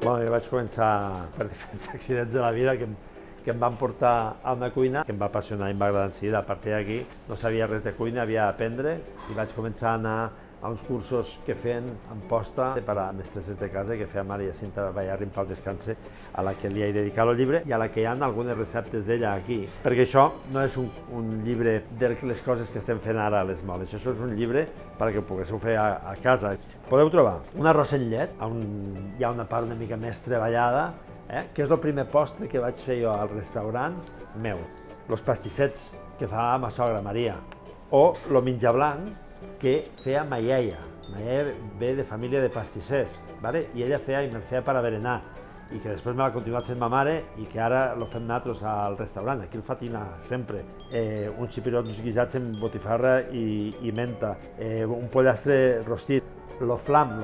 Bueno, jo vaig començar per diferents accidents de la vida que em van portar a una cuina que em va apassionar i em va agradar en seguida. A partir d'aquí no sabia res de cuina, havia d'aprendre i vaig començar a anar a uns cursos que feien Amposta per a mestresses de casa que feia Maria Cinta Bayarri, en pau descanse, a la que li he dedicat el llibre i a la que hi ha algunes receptes d'ella aquí. Perquè això no és un llibre de les coses que estem fent ara a les moles, això és un llibre perquè ho poguéssiu fer a casa. Podeu trobar un arròs en llet, on hi ha una part una mica més treballada, que és el primer postre que vaig fer jo al restaurant meu. Els pastissets que fa ma sogra Maria, o el menjar blanc que feia ma iaia. Ma iaia ve de família de pastissers, i ella feia i me'l feia per a berenar, i que després me l'ha continuat fent ma mare i que ara el fem nosaltres al restaurant. Aquí el fa Tina sempre. Uns xipirots guisats amb botifarra i menta, un pollastre rostit. Lo flam,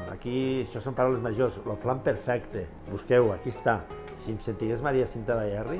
aquí això són paraules majors, lo flam perfecte, busqueu, aquí està. Si em sentigués Maria Cinta Bayarri,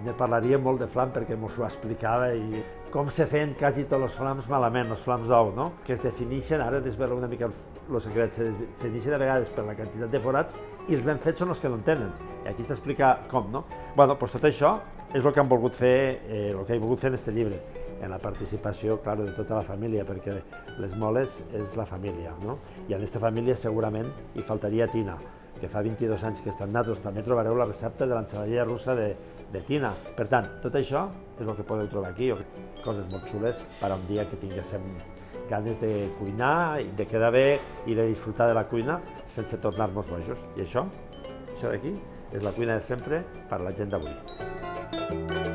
ne parlaria molt de flam perquè mos ho explicava i com se feien quasi tots els flams malament, els flams d'ou, no? Que es defineixen, ara desvelo una mica el secret, se defineixen a vegades per la quantitat de forats i els ben fets són els que no en tenen. I aquí t'explica com, no? Bueno, doncs tot això és el que hem volgut fer, el que he volgut fer en aquest llibre, en la participació, clar, de tota la família, perquè les moles és la família, no? I en aquesta família segurament hi faltaria Tina, que fa 22 anys que està amb nosaltres. També trobareu la recepta de l'ensaladilla russa de Tina. Per tant, tot això és el que podeu trobar aquí, coses molt xules per a un dia que tinguéssim ganes de cuinar, de quedar bé i de disfrutar de la cuina sense tornar-nos bojos. I això d'aquí, és la cuina de sempre per a la gent d'avui.